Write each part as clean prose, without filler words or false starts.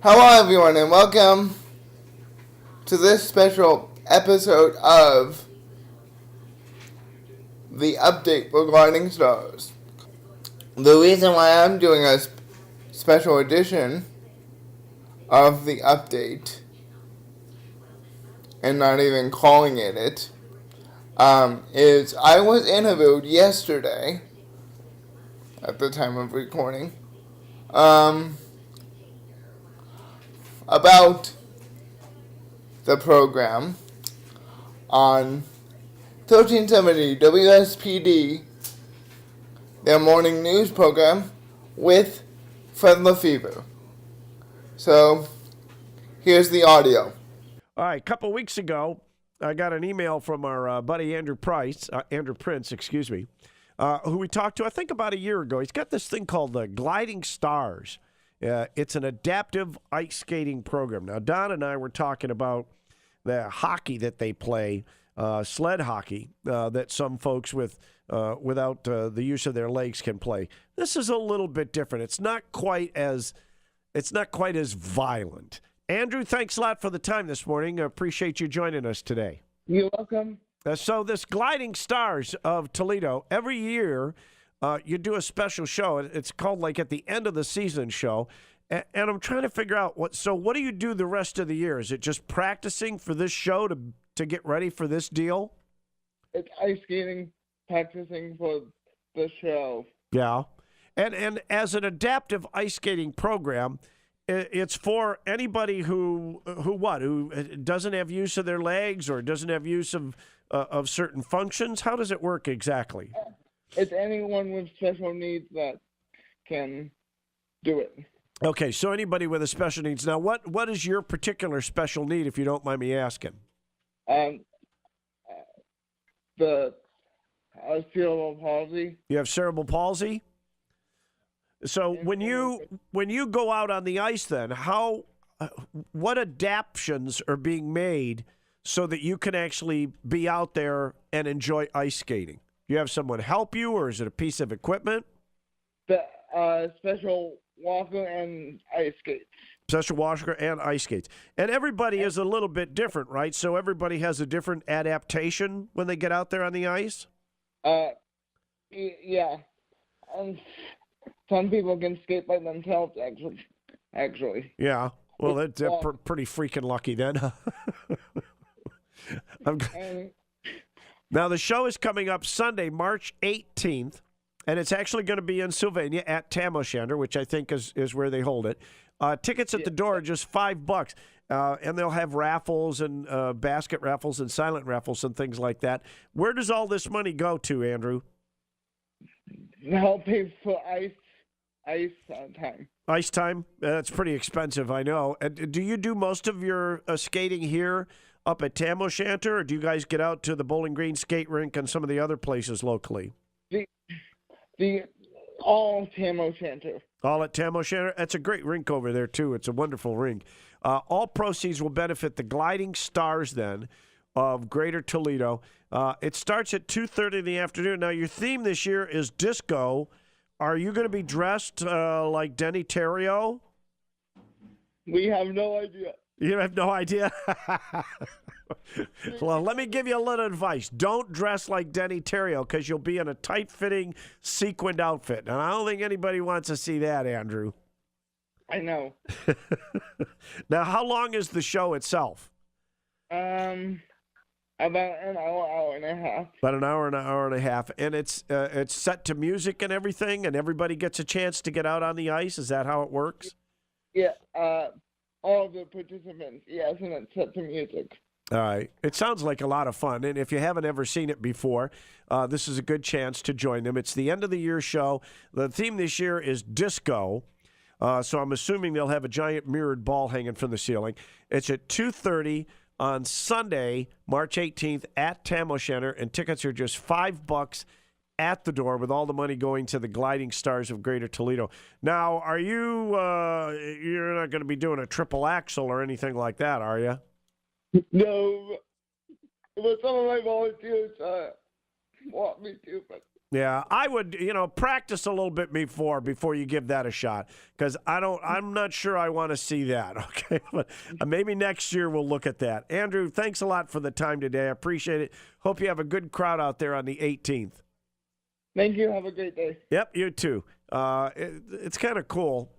Hello, everyone, and welcome to this special episode of the update for Gliding Stars. The reason why I'm doing a special edition of the update and not even calling it is I was interviewed yesterday at the time of recording about the program on 1370 WSPD, their morning news program, with Fred LeFebvre. So, here's the audio. All right, a couple weeks ago, I got an email from our buddy Andrew Prince, who we talked to, I think, about a year ago. He's got this thing called the Gliding Stars. It's an adaptive ice skating program. Now, Don and I were talking about the hockey that they play, sled hockey, that some folks without the use of their legs can play. This is a little bit different. It's not quite as violent. Andrew, thanks a lot for the time this morning. I appreciate you joining us today. You're welcome. So this Gliding Stars of Toledo, every year you do a special show. It's called like at the end of the season show. And I'm trying to figure out what do you do the rest of the year? Is it just practicing for this show to get ready for this deal? It's ice skating, practicing for the show. Yeah. And as an adaptive ice skating program, it's for anybody who doesn't have use of their legs or doesn't have use of certain functions. How does it work exactly? It's anyone with special needs that can do it. Okay, so anybody with a special needs. Now, what is your particular special need, if you don't mind me asking? The cerebral palsy. You have cerebral palsy? So when you go out on the ice, then what adaptations are being made so that you can actually be out there and enjoy ice skating? Do you have someone help you, or is it a piece of equipment? The special walker and ice skates. Special walker and ice skates. And everybody is a little bit different, right? So everybody has a different adaptation when they get out there on the ice? Yeah. Some people can skate by themselves, actually. Yeah. Well, they're pretty freaking lucky then. Now, the show is coming up Sunday, March 18th, and it's actually going to be in Sylvania at Tam O'Shanter, which I think is where they hold it. Tickets at the door are just $5, and they'll have raffles and basket raffles and silent raffles and things like that. Where does all this money go to, Andrew? Help pay for ice time. Ice time? That's pretty expensive, I know. Do you do most of your skating here up at Tam O'Shanter, or do you guys get out to the Bowling Green skate rink and some of the other places locally? All Tam O'Shanter. All at Tam O'Shanter? That's a great rink over there, too. It's a wonderful rink. All proceeds will benefit the Gliding Stars, then, of Greater Toledo. It starts at 2:30 in the afternoon. Now, your theme this year is disco. Are you going to be dressed like Denny Terrio? We have no idea. You have no idea? Well, let me give you a little advice. Don't dress like Denny Terrio, because you'll be in a tight-fitting, sequined outfit. And I don't think anybody wants to see that, Andrew. I know. Now, how long is the show itself? About an hour and a half. About an hour and a half. And it's set to music and everything, and everybody gets a chance to get out on the ice? Is that how it works? Yeah, all the participants, yes, and it's set to music. All right. It sounds like a lot of fun, and if you haven't ever seen it before, this is a good chance to join them. It's the end-of-the-year show. The theme this year is disco, so I'm assuming they'll have a giant mirrored ball hanging from the ceiling. It's at 2:30 on Sunday, March 18th, at Tam O'Shanter, and tickets are just $5 at the door, with all the money going to the Gliding Stars of Greater Toledo. Now, are you, you're not going to be doing a triple axel or anything like that, are you? No, but some of my volunteers want me to, but Yeah, I would, practice a little bit before you give that a shot, because I'm not sure I want to see that. Okay, but maybe next year we'll look at that. Andrew, thanks a lot for the time today. I appreciate it. Hope you have a good crowd out there on the 18th. Thank you. Have a great day. Yep, you too. It's kind of cool.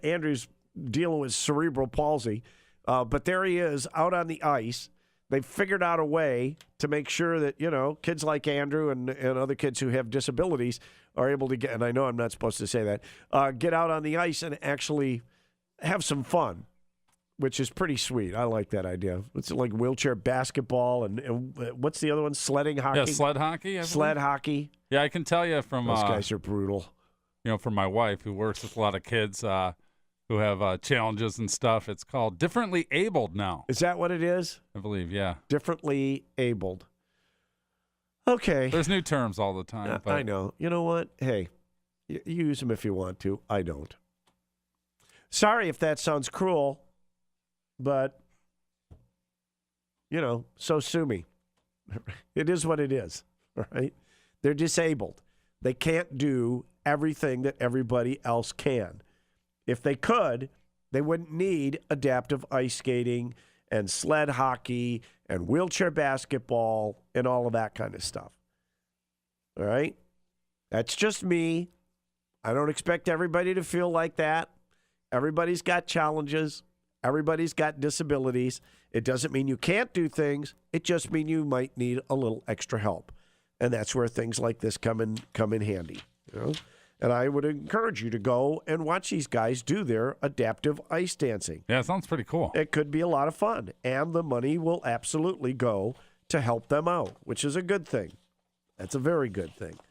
Andrew's dealing with cerebral palsy, but there he is out on the ice. They've figured out a way to make sure that, kids like Andrew and other kids who have disabilities are able to get, and I know I'm not supposed to say that, get out on the ice and actually have some fun, which is pretty sweet. I like that idea. It's like wheelchair basketball and what's the other one? Sledding hockey? Yeah, sled hockey. Sled hockey. Yeah, I can tell you from those guys are brutal. From my wife who works with a lot of kids who have challenges and stuff. It's called differently abled now. Is that what it is? I believe, yeah. Differently abled. Okay. There's new terms all the time. But I know. You know what? Hey, you use them if you want to. I don't. Sorry if that sounds cruel, but, so sue me. It is what it is, all right? They're disabled. They can't do everything that everybody else can. If they could, they wouldn't need adaptive ice skating and sled hockey and wheelchair basketball and all of that kind of stuff. All right? That's just me. I don't expect everybody to feel like that. Everybody's got challenges. Everybody's got disabilities. It doesn't mean you can't do things. It just means you might need a little extra help. And that's where things like this come in handy. And I would encourage you to go and watch these guys do their adaptive ice dancing. Yeah, it sounds pretty cool. It could be a lot of fun. And the money will absolutely go to help them out, which is a good thing. That's a very good thing.